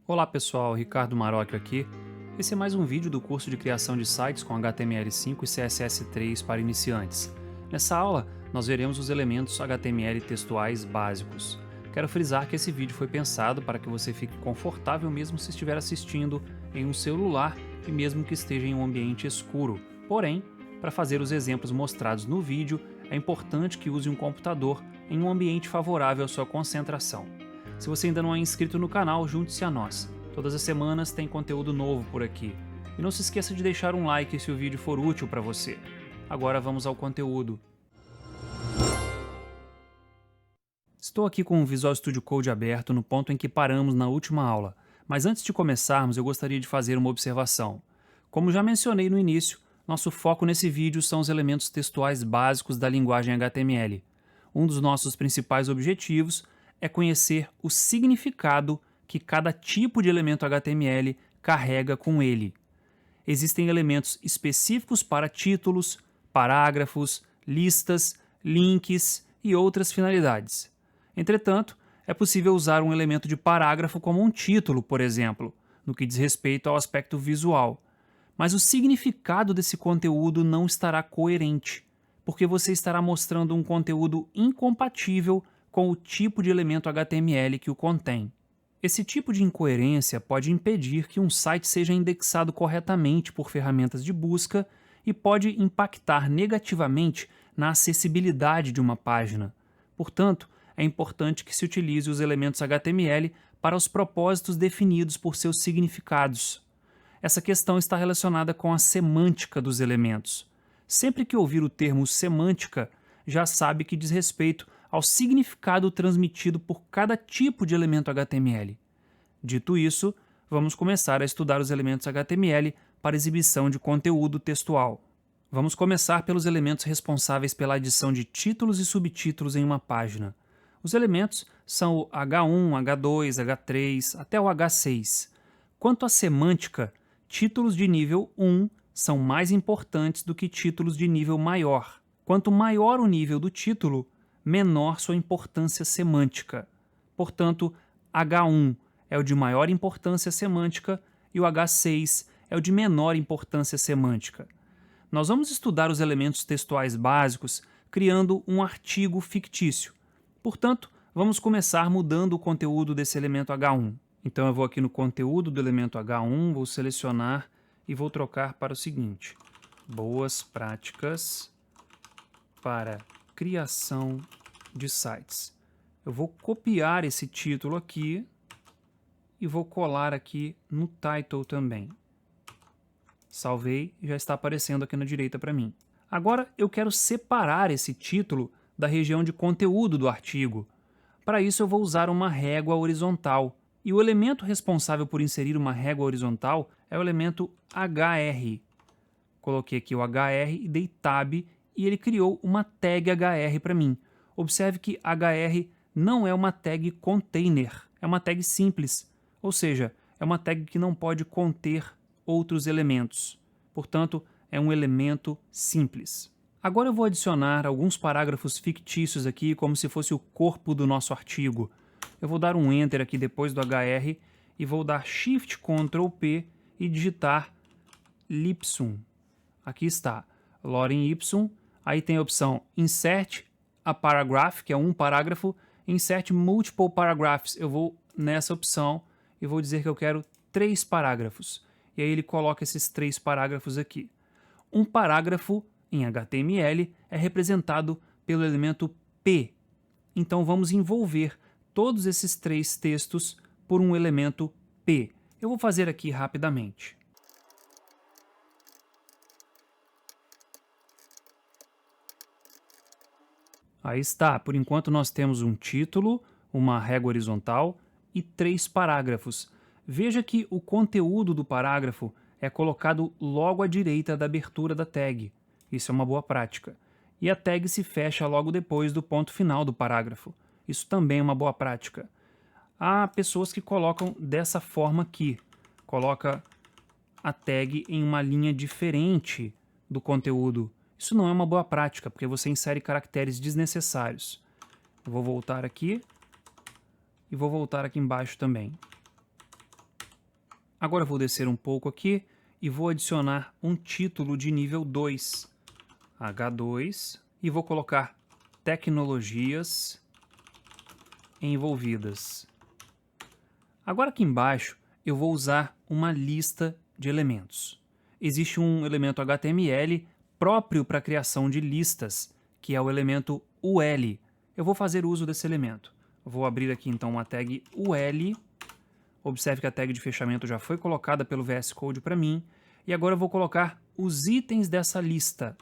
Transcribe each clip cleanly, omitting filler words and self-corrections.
Olá pessoal, Ricardo Marocchio aqui. Esse é mais um vídeo do curso de criação de sites com HTML5 e CSS3 para iniciantes. Nessa aula, nós veremos os elementos HTML textuais básicos. Quero frisar que esse vídeo foi pensado para que você fique confortável mesmo se estiver assistindo em um celular e mesmo que esteja em um ambiente escuro. Porém, para fazer os exemplos mostrados no vídeo, é importante que use um computador em um ambiente favorável à sua concentração. Se você ainda não é inscrito no canal, junte-se a nós. Todas as semanas tem conteúdo novo por aqui. E não se esqueça de deixar um like se o vídeo for útil para você. Agora vamos ao conteúdo. Estou aqui com o Visual Studio Code aberto no ponto em que paramos na última aula, mas antes de começarmos eu gostaria de fazer uma observação. Como já mencionei no início, nosso foco nesse vídeo são os elementos textuais básicos da linguagem HTML. Um dos nossos principais objetivos é conhecer o significado que cada tipo de elemento HTML carrega com ele. Existem elementos específicos para títulos, parágrafos, listas, links e outras finalidades. Entretanto, é possível usar um elemento de parágrafo como um título, por exemplo, no que diz respeito ao aspecto visual. Mas o significado desse conteúdo não estará coerente, porque você estará mostrando um conteúdo incompatível com o tipo de elemento HTML que o contém. Esse tipo de incoerência pode impedir que um site seja indexado corretamente por ferramentas de busca e pode impactar negativamente na acessibilidade de uma página. Portanto, é importante que se utilize os elementos HTML para os propósitos definidos por seus significados. Essa questão está relacionada com a semântica dos elementos. Sempre que ouvir o termo semântica, já sabe que diz respeito ao significado transmitido por cada tipo de elemento HTML. Dito isso, vamos começar a estudar os elementos HTML para exibição de conteúdo textual. Vamos começar pelos elementos responsáveis pela adição de títulos e subtítulos em uma página. Os elementos são o H1, H2, H3 até o H6. Quanto à semântica, títulos de nível 1 são mais importantes do que títulos de nível maior. Quanto maior o nível do título, menor sua importância semântica. Portanto, H1 é o de maior importância semântica e o H6 é o de menor importância semântica. Nós vamos estudar os elementos textuais básicos criando um artigo fictício. Portanto, vamos começar mudando o conteúdo desse elemento H1. Então eu vou aqui no conteúdo do elemento H1, vou selecionar e vou trocar para o seguinte: boas práticas para criação de sites. Eu vou copiar esse título aqui e vou colar aqui no title também. Salvei, já está aparecendo aqui na direita para mim. Agora eu quero separar esse título da região de conteúdo do artigo. Para isso eu vou usar uma régua horizontal. E o elemento responsável por inserir uma régua horizontal é o elemento HR. Coloquei aqui o HR e dei Tab e ele criou uma tag HR para mim. Observe que HR não é uma tag container, é uma tag simples, ou seja, é uma tag que não pode conter outros elementos. Portanto, é um elemento simples. Agora eu vou adicionar alguns parágrafos fictícios aqui, como se fosse o corpo do nosso artigo. Eu vou dar um Enter aqui depois do HR e vou dar Shift Ctrl P e digitar Lipsum. Aqui está, Lorem Ipsum. Aí tem a opção Insert a Paragraph, que é um parágrafo, Insert Multiple Paragraphs. Eu vou nessa opção e vou dizer que eu quero 3 parágrafos. E aí ele coloca esses 3 parágrafos aqui. Um parágrafo em HTML é representado pelo elemento P. Então vamos envolver todos esses 3 textos por um elemento P. Eu vou fazer aqui rapidamente. Aí está, por enquanto nós temos um título, uma régua horizontal e 3 parágrafos. Veja que o conteúdo do parágrafo é colocado logo à direita da abertura da tag. Isso é uma boa prática. E a tag se fecha logo depois do ponto final do parágrafo. Isso também é uma boa prática. Há pessoas que colocam dessa forma aqui. Coloca a tag em uma linha diferente do conteúdo. Isso não é uma boa prática, porque você insere caracteres desnecessários. Eu vou voltar aqui e vou voltar aqui embaixo também. Agora eu vou descer um pouco aqui e vou adicionar um título de nível 2, H2, e vou colocar tecnologias envolvidas. Agora aqui embaixo eu vou usar uma lista de elementos. Existe um elemento HTML próprio para a criação de listas, que é o elemento UL. Eu vou fazer uso desse elemento. Vou abrir aqui então uma tag UL. Observe que a tag de fechamento já foi colocada pelo VS Code para mim. E agora eu vou colocar os itens dessa lista.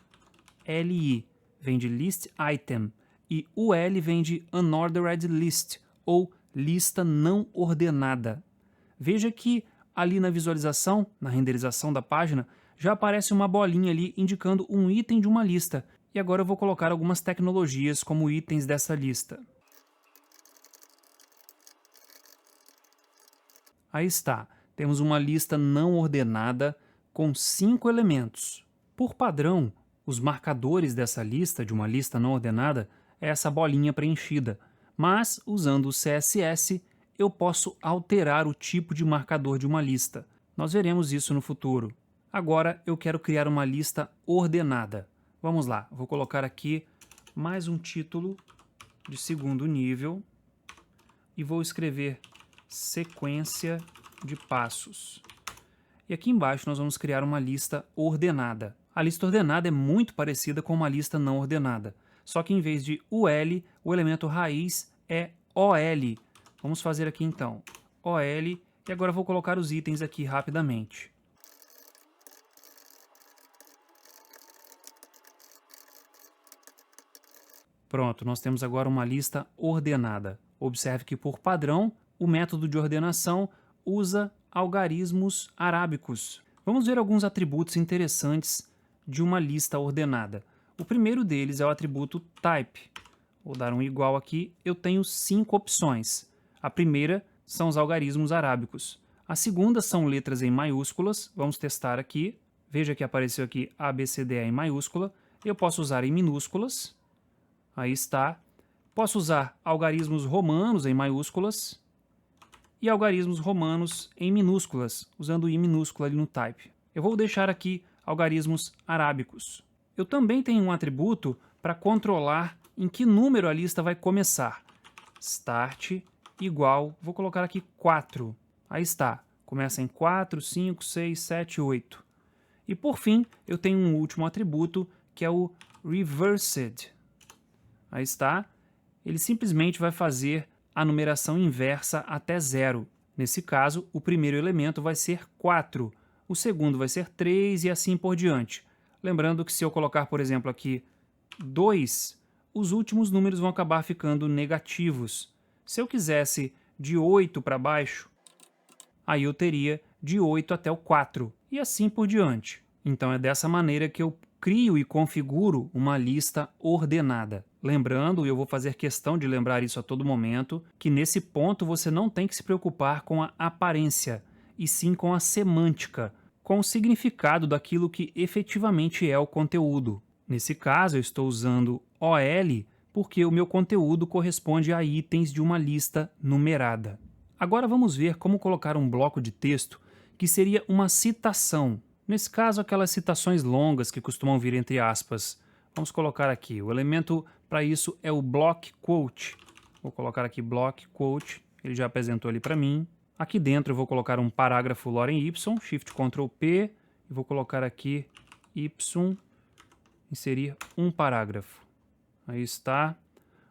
LI vem de List Item e UL vem de Unordered List, ou lista não ordenada. Veja que ali na visualização, na renderização da página, já aparece uma bolinha ali indicando um item de uma lista. E agora eu vou colocar algumas tecnologias como itens dessa lista. Aí está, temos uma lista não ordenada com 5 elementos. Por padrão, os marcadores dessa lista, de uma lista não ordenada, é essa bolinha preenchida. Mas, usando o CSS, eu posso alterar o tipo de marcador de uma lista. Nós veremos isso no futuro. Agora eu quero criar uma lista ordenada. Vamos lá, vou colocar aqui mais um título de segundo nível e vou escrever sequência de passos. E aqui embaixo nós vamos criar uma lista ordenada. A lista ordenada é muito parecida com uma lista não ordenada, só que em vez de UL, o elemento raiz é OL. Vamos fazer aqui então OL, e agora vou colocar os itens aqui rapidamente. Pronto, nós temos agora uma lista ordenada. Observe que, por padrão, o método de ordenação usa algarismos arábicos. Vamos ver alguns atributos interessantes de uma lista ordenada. O primeiro deles é o atributo type. Vou dar um igual aqui. Eu tenho 5 opções. A primeira são os algarismos arábicos. A segunda são letras em maiúsculas. Vamos testar aqui. Veja que apareceu aqui ABCDE em maiúscula. Eu posso usar em minúsculas. Aí está. Posso usar algarismos romanos em maiúsculas e algarismos romanos em minúsculas, usando o I minúsculo ali no type. Eu vou deixar aqui algarismos arábicos. Eu também tenho um atributo para controlar em que número a lista vai começar. Start igual, vou colocar aqui 4. Aí está. Começa em 4, 5, 6, 7, 8. E por fim, eu tenho um último atributo que é o reversed. Aí está. Ele simplesmente vai fazer a numeração inversa até 0. Nesse caso, o primeiro elemento vai ser 4, o segundo vai ser 3 e assim por diante. Lembrando que se eu colocar, por exemplo, aqui 2, os últimos números vão acabar ficando negativos. Se eu quisesse de 8 para baixo, aí eu teria de 8 até o 4 e assim por diante. Então é dessa maneira que eu crio e configuro uma lista ordenada. Lembrando, e eu vou fazer questão de lembrar isso a todo momento, que nesse ponto você não tem que se preocupar com a aparência, e sim com a semântica, com o significado daquilo que efetivamente é o conteúdo. Nesse caso, eu estou usando OL porque o meu conteúdo corresponde a itens de uma lista numerada. Agora vamos ver como colocar um bloco de texto que seria uma citação. Nesse caso, aquelas citações longas que costumam vir entre aspas. Vamos colocar aqui, o elemento para isso é o block quote. Vou colocar aqui block quote, ele já apresentou ali para mim. Aqui dentro eu vou colocar um parágrafo lorem y, shift ctrl P, e vou colocar aqui y, inserir um parágrafo. Aí está.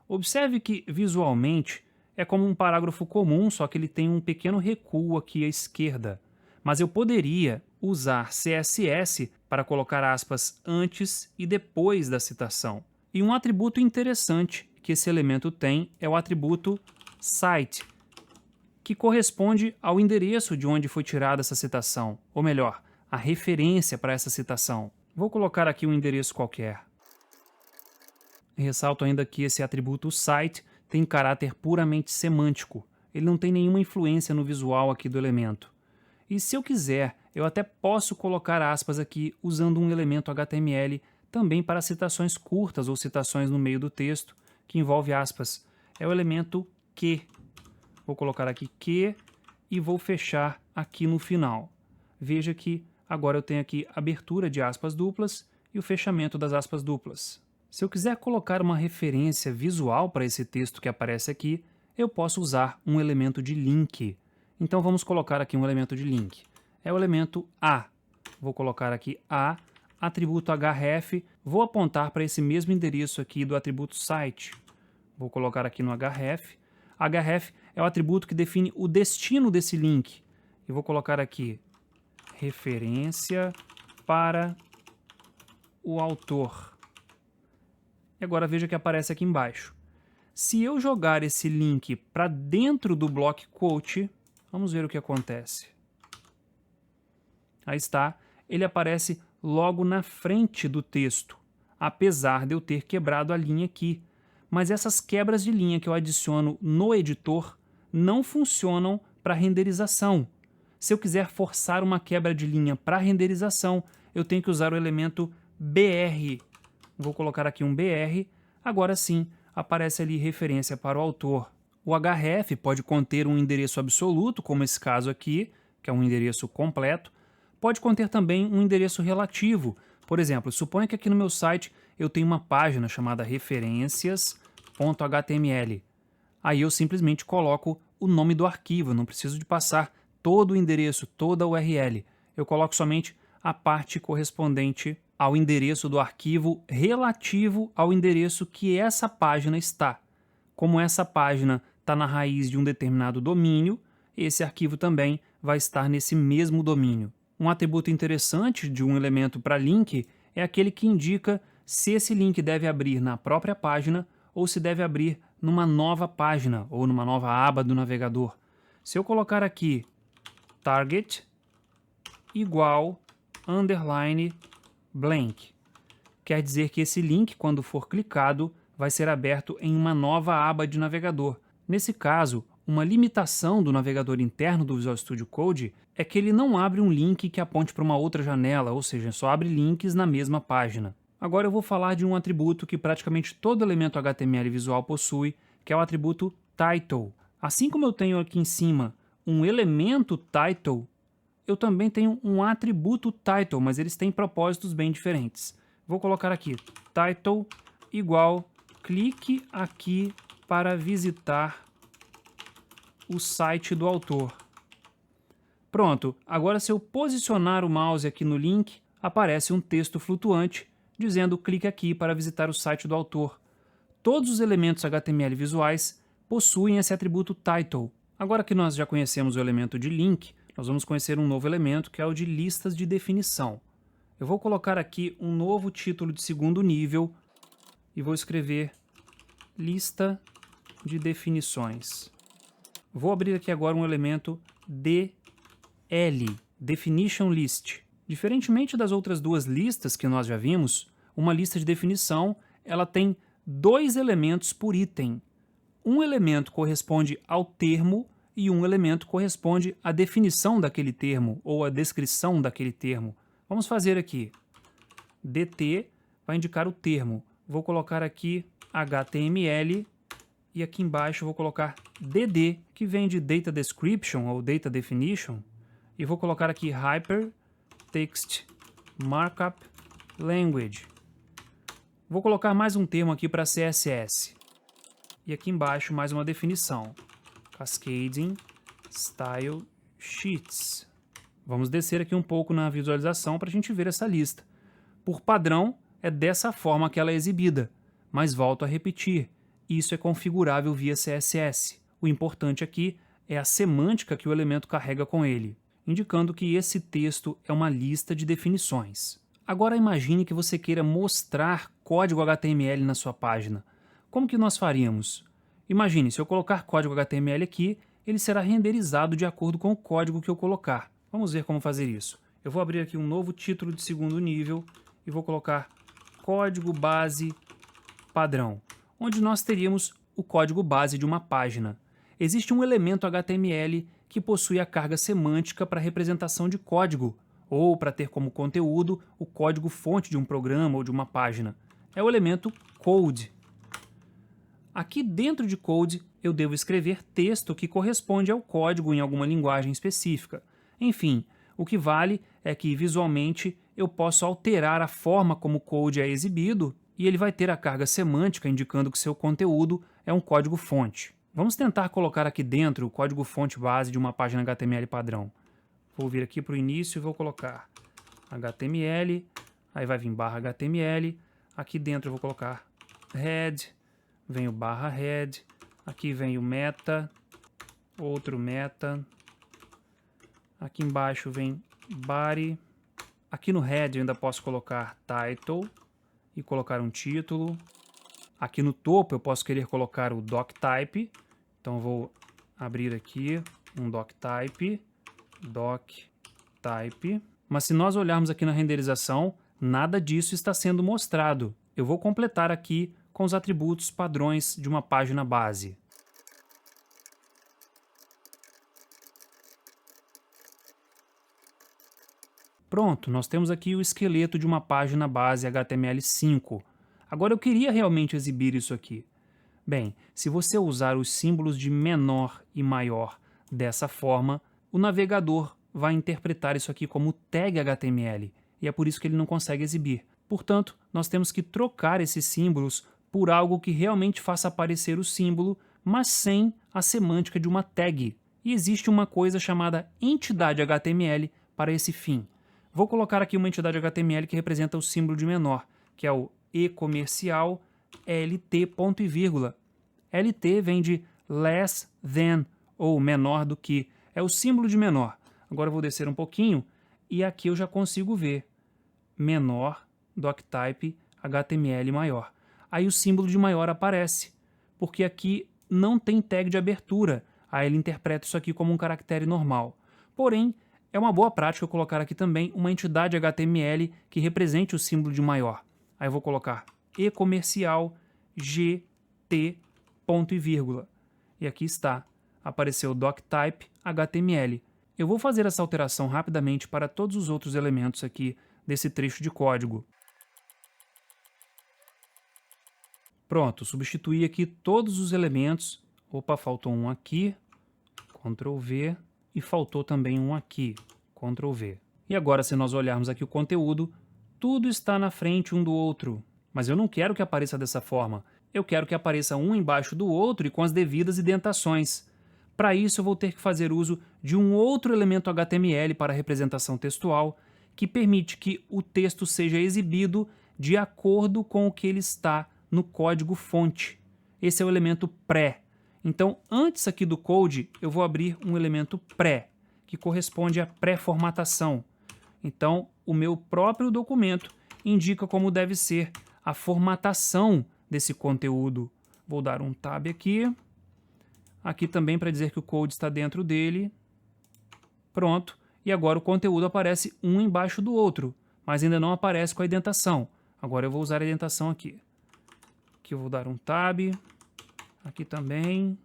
Observe que visualmente é como um parágrafo comum, só que ele tem um pequeno recuo aqui à esquerda. Mas eu poderia usar CSS para colocar aspas antes e depois da citação. E um atributo interessante que esse elemento tem é o atributo cite, que corresponde ao endereço de onde foi tirada essa citação, ou melhor, a referência para essa citação. Vou colocar aqui um endereço qualquer. Ressalto ainda que esse atributo cite tem caráter puramente semântico. Ele não tem nenhuma influência no visual aqui do elemento. E se eu quiser, eu até posso colocar aspas aqui usando um elemento HTML também para citações curtas ou citações no meio do texto, que envolve aspas. É o elemento que. Vou colocar aqui que e vou fechar aqui no final. Veja que agora eu tenho aqui a abertura de aspas duplas e o fechamento das aspas duplas. Se eu quiser colocar uma referência visual para esse texto que aparece aqui, eu posso usar um elemento de link. Então vamos colocar aqui um elemento de link. É o elemento A. Vou colocar aqui A, atributo href, vou apontar para esse mesmo endereço aqui do atributo site. Vou colocar aqui no href. Href é o atributo que define o destino desse link. E vou colocar aqui referência para o autor. E agora veja que aparece aqui embaixo. Se eu jogar esse link para dentro do block quote, vamos ver o que acontece. Aí está, ele aparece logo na frente do texto, apesar de eu ter quebrado a linha aqui. Mas essas quebras de linha que eu adiciono no editor não funcionam para renderização. Se eu quiser forçar uma quebra de linha para renderização, eu tenho que usar o elemento BR. Vou colocar aqui um BR, agora sim aparece ali referência para o autor. O href pode conter um endereço absoluto, como esse caso aqui, que é um endereço completo. Pode conter também um endereço relativo. Por exemplo, suponha que aqui no meu site eu tenho uma página chamada referências.html. Aí eu simplesmente coloco o nome do arquivo, eu não preciso de passar todo o endereço, toda a URL. Eu coloco somente a parte correspondente ao endereço do arquivo relativo ao endereço que essa página está. Como essa página está na raiz de um determinado domínio, esse arquivo também vai estar nesse mesmo domínio. Um atributo interessante de um elemento para link é aquele que indica se esse link deve abrir na própria página ou se deve abrir numa nova página ou numa nova aba do navegador. Se eu colocar aqui target igual underline blank, quer dizer que esse link, quando for clicado, vai ser aberto em uma nova aba de navegador. Nesse caso, uma limitação do navegador interno do Visual Studio Code é que ele não abre um link que aponte para uma outra janela, ou seja, só abre links na mesma página. Agora eu vou falar de um atributo que praticamente todo elemento HTML visual possui, que é o atributo title. Assim como eu tenho aqui em cima um elemento title, eu também tenho um atributo title, mas eles têm propósitos bem diferentes. Vou colocar aqui title igual clique aqui para visitar o site do autor. Pronto, agora se eu posicionar o mouse aqui no link, aparece um texto flutuante dizendo clique aqui para visitar o site do autor. Todos os elementos HTML visuais possuem esse atributo title. Agora que nós já conhecemos o elemento de link, nós vamos conhecer um novo elemento que é o de listas de definição. Eu vou colocar aqui um novo título de segundo nível e vou escrever lista de definições. Vou abrir aqui agora um elemento DL, Definition List. Diferentemente das outras duas listas que nós já vimos, uma lista de definição ela tem dois elementos por item. Um elemento corresponde ao termo e um elemento corresponde à definição daquele termo ou à descrição daquele termo. Vamos fazer aqui. DT vai indicar o termo. Vou colocar aqui HTML e aqui embaixo vou colocar DD, que vem de Data Description ou Data Definition, e vou colocar aqui Hypertext Markup Language. Vou colocar mais um termo aqui para CSS. E aqui embaixo mais uma definição. Cascading Style Sheets. Vamos descer aqui um pouco na visualização para a gente ver essa lista. Por padrão, é dessa forma que ela é exibida, mas volto a repetir, isso é configurável via CSS. O importante aqui é a semântica que o elemento carrega com ele, indicando que esse texto é uma lista de definições. Agora imagine que você queira mostrar código HTML na sua página. Como que nós faríamos? Imagine, se eu colocar código HTML aqui, ele será renderizado de acordo com o código que eu colocar. Vamos ver como fazer isso. Eu vou abrir aqui um novo título de segundo nível e vou colocar código base padrão, onde nós teríamos o código base de uma página. Existe um elemento HTML que possui a carga semântica para representação de código, ou para ter como conteúdo o código-fonte de um programa ou de uma página. É o elemento code. Aqui dentro de code eu devo escrever texto que corresponde ao código em alguma linguagem específica. Enfim, o que vale é que visualmente eu posso alterar a forma como o code é exibido e ele vai ter a carga semântica indicando que seu conteúdo é um código-fonte. Vamos tentar colocar aqui dentro o código-fonte base de uma página HTML padrão. Vou vir aqui para o início e vou colocar HTML, aí vai vir barra HTML, aqui dentro eu vou colocar head, vem o barra head, aqui vem o meta, outro meta, aqui embaixo vem body, aqui no head eu ainda posso colocar title e colocar um título, aqui no topo eu posso querer colocar o doctype, então eu vou abrir aqui um doctype, mas se nós olharmos aqui na renderização, nada disso está sendo mostrado. Eu vou completar aqui com os atributos padrões de uma página base. Pronto, nós temos aqui o esqueleto de uma página base HTML5. Agora eu queria realmente exibir isso aqui. Bem, se você usar os símbolos de menor e maior dessa forma, o navegador vai interpretar isso aqui como tag HTML, e é por isso que ele não consegue exibir. Portanto, nós temos que trocar esses símbolos por algo que realmente faça aparecer o símbolo, mas sem a semântica de uma tag. E existe uma coisa chamada entidade HTML para esse fim. Vou colocar aqui uma entidade HTML que representa o símbolo de menor, que é o e-comercial LT ponto e vírgula. LT vem de less than, ou menor do que. É o símbolo de menor. Agora eu vou descer um pouquinho e aqui eu já consigo ver menor, doctype, HTML maior. Aí o símbolo de maior aparece, porque aqui não tem tag de abertura. Aí ele interpreta isso aqui como um caractere normal. Porém, é uma boa prática eu colocar aqui também uma entidade HTML que represente o símbolo de maior. Aí eu vou colocar e-comercial GT ponto e vírgula. E aqui está, apareceu o doctype HTML. Eu vou fazer essa alteração rapidamente para todos os outros elementos aqui desse trecho de código. Pronto, substituí aqui todos os elementos. Opa, faltou um aqui, Ctrl V, e faltou também um aqui, Ctrl V. E agora, se nós olharmos aqui o conteúdo, tudo está na frente um do outro. Mas eu não quero que apareça dessa forma. Eu quero que apareça um embaixo do outro e com as devidas indentações. Para isso, eu vou ter que fazer uso de um outro elemento HTML para representação textual, que permite que o texto seja exibido de acordo com o que ele está no código fonte. Esse é o elemento pré. Então, antes aqui do code, eu vou abrir um elemento pré, que corresponde à pré-formatação. Então, o meu próprio documento indica como deve ser a formatação desse conteúdo. Vou dar um tab aqui. Aqui também para dizer que o code está dentro dele. Pronto. E agora o conteúdo aparece um embaixo do outro, mas ainda não aparece com a indentação. Agora eu vou usar a indentação aqui. Aqui eu vou dar um tab. Aqui também.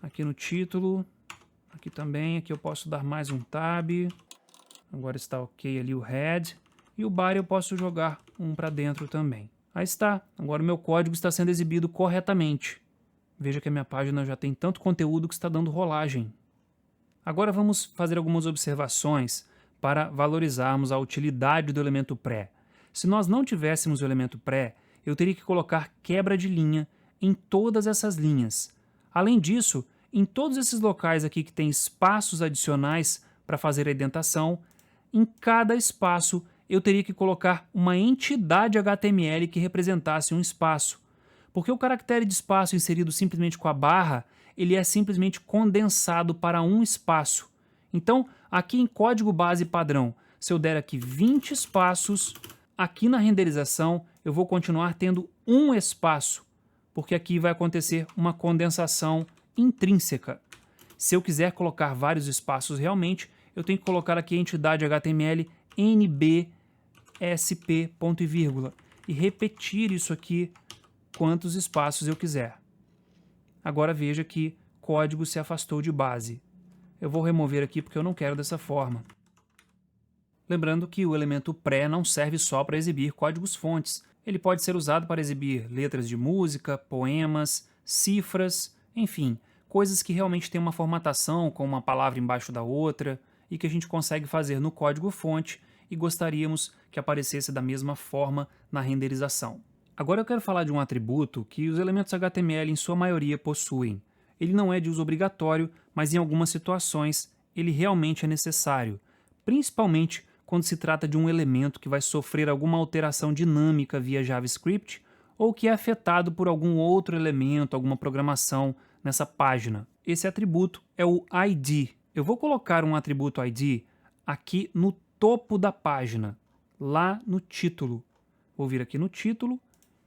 Aqui no título. Aqui também. Aqui eu posso dar mais um tab. Agora está ok ali o head. E o body eu posso jogar um para dentro também. Aí está. Agora o meu código está sendo exibido corretamente. Veja que a minha página já tem tanto conteúdo que está dando rolagem. Agora vamos fazer algumas observações para valorizarmos a utilidade do elemento pré. Se nós não tivéssemos o elemento pré, eu teria que colocar quebra de linha em todas essas linhas. Além disso, em todos esses locais aqui que tem espaços adicionais para fazer a indentação, em cada espaço eu teria que colocar uma entidade HTML que representasse um espaço. Porque o caractere de espaço inserido simplesmente com a barra, ele é simplesmente condensado para um espaço. Então, aqui em código base padrão, se eu der aqui 20 espaços, aqui na renderização eu vou continuar tendo um espaço, porque aqui vai acontecer uma condensação intrínseca. Se eu quiser colocar vários espaços realmente, eu tenho que colocar aqui a entidade HTML nbsp ponto e vírgula e repetir isso aqui quantos espaços eu quiser. Agora veja que código se afastou de base. Eu vou remover aqui porque eu não quero dessa forma. Lembrando que o elemento pré não serve só para exibir códigos fontes. Ele pode ser usado para exibir letras de música, poemas, cifras, enfim, coisas que realmente têm uma formatação com uma palavra embaixo da outra e que a gente consegue fazer no código-fonte e gostaríamos que aparecesse da mesma forma na renderização. Agora eu quero falar de um atributo que os elementos HTML em sua maioria possuem. Ele não é de uso obrigatório, mas em algumas situações ele realmente é necessário, principalmente quando se trata de um elemento que vai sofrer alguma alteração dinâmica via JavaScript ou que é afetado por algum outro elemento, alguma programação nessa página. Esse atributo é o ID. Eu vou colocar um atributo ID aqui no topo da página, lá no título. Vou vir aqui no título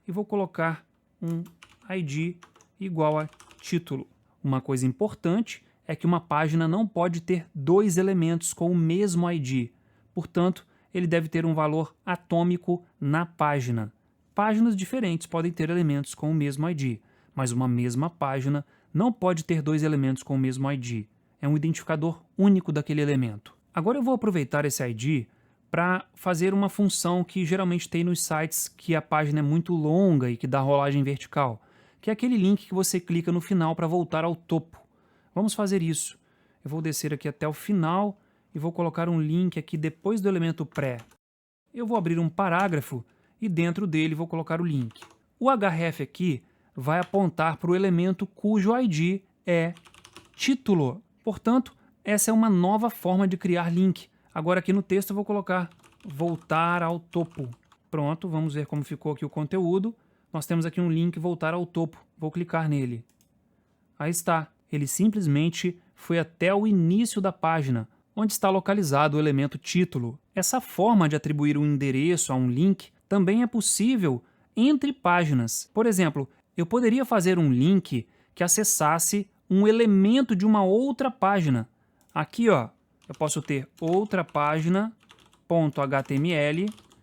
e vou colocar um ID igual a título. Uma coisa importante é que uma página não pode ter dois elementos com o mesmo ID. Portanto, ele deve ter um valor atômico na página. Páginas diferentes podem ter elementos com o mesmo ID, mas uma mesma página não pode ter dois elementos com o mesmo ID. É um identificador único daquele elemento. Agora eu vou aproveitar esse ID para fazer uma função que geralmente tem nos sites que a página é muito longa e que dá rolagem vertical, que é aquele link que você clica no final para voltar ao topo. Vamos fazer isso. Eu vou descer aqui até o final e vou colocar um link aqui depois do elemento pré. Eu vou abrir um parágrafo e dentro dele vou colocar o link. O href aqui vai apontar para o elemento cujo ID é título. Portanto, essa é uma nova forma de criar link. Agora aqui no texto eu vou colocar voltar ao topo. Pronto, vamos ver como ficou aqui o conteúdo. Nós temos aqui um link voltar ao topo. Vou clicar nele. Aí está. Ele simplesmente foi até o início da página, onde está localizado o elemento título. Essa forma de atribuir um endereço a um link também é possível entre páginas. Por exemplo, eu poderia fazer um link que acessasse um elemento de uma outra página. Aqui, ó, eu posso ter outra página.html,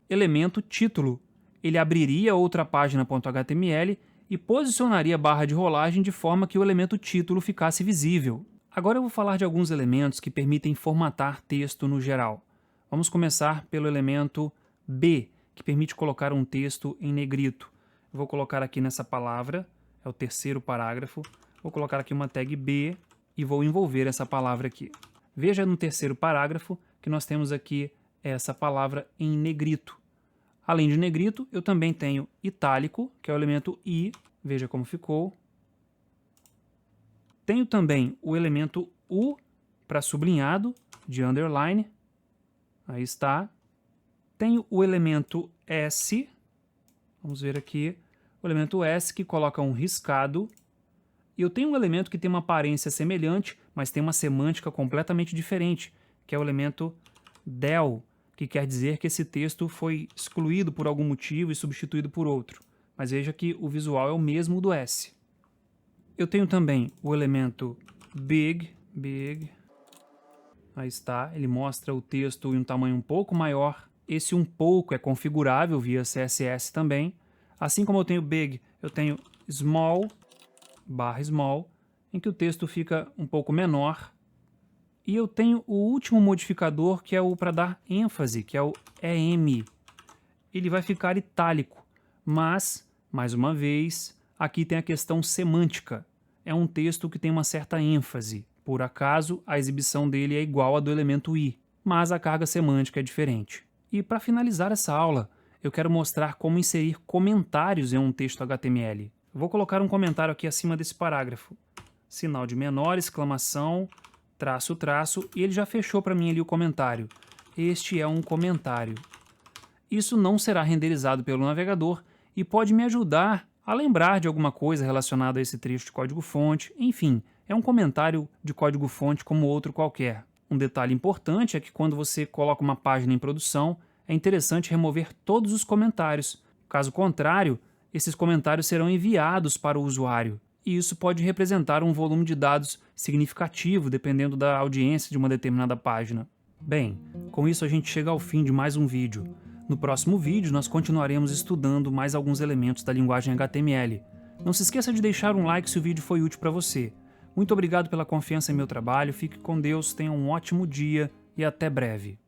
elemento título. Ele abriria outra página.html e posicionaria a barra de rolagem de forma que o elemento título ficasse visível. Agora eu vou falar de alguns elementos que permitem formatar texto no geral. Vamos começar pelo elemento B, que permite colocar um texto em negrito. Eu vou colocar aqui nessa palavra, é o terceiro parágrafo, vou colocar aqui uma tag B e vou envolver essa palavra aqui. Veja no terceiro parágrafo que nós temos aqui essa palavra em negrito. Além de negrito, eu também tenho itálico, que é o elemento I, veja como ficou. Tenho também o elemento U para sublinhado, de underline, aí está. Tenho o elemento S, vamos ver aqui, o elemento S que coloca um riscado. E eu tenho um elemento que tem uma aparência semelhante, mas tem uma semântica completamente diferente, que é o elemento del, que quer dizer que esse texto foi excluído por algum motivo e substituído por outro. Mas veja que o visual é o mesmo do S. Eu tenho também o elemento big, aí está, ele mostra o texto em um tamanho um pouco maior. Esse um pouco é configurável via CSS também. Assim como eu tenho big, eu tenho small, /small, em que o texto fica um pouco menor. E eu tenho o último modificador, que é o para dar ênfase, que é o EM. Ele vai ficar itálico, mas, mais uma vez, aqui tem a questão semântica. É um texto que tem uma certa ênfase. Por acaso, a exibição dele é igual à do elemento I, mas a carga semântica é diferente. E para finalizar essa aula, eu quero mostrar como inserir comentários em um texto HTML. Eu vou colocar um comentário aqui acima desse parágrafo. Sinal de menor, exclamação, traço, traço, e ele já fechou para mim ali o comentário. Este é um comentário. Isso não será renderizado pelo navegador e pode me ajudar a lembrar de alguma coisa relacionada a esse trecho de código-fonte. Enfim, é um comentário de código-fonte como outro qualquer. Um detalhe importante é que quando você coloca uma página em produção, é interessante remover todos os comentários. Caso contrário, esses comentários serão enviados para o usuário. E isso pode representar um volume de dados significativo, dependendo da audiência de uma determinada página. Bem, com isso a gente chega ao fim de mais um vídeo. No próximo vídeo, nós continuaremos estudando mais alguns elementos da linguagem HTML. Não se esqueça de deixar um like se o vídeo foi útil para você. Muito obrigado pela confiança em meu trabalho, fique com Deus, tenha um ótimo dia e até breve.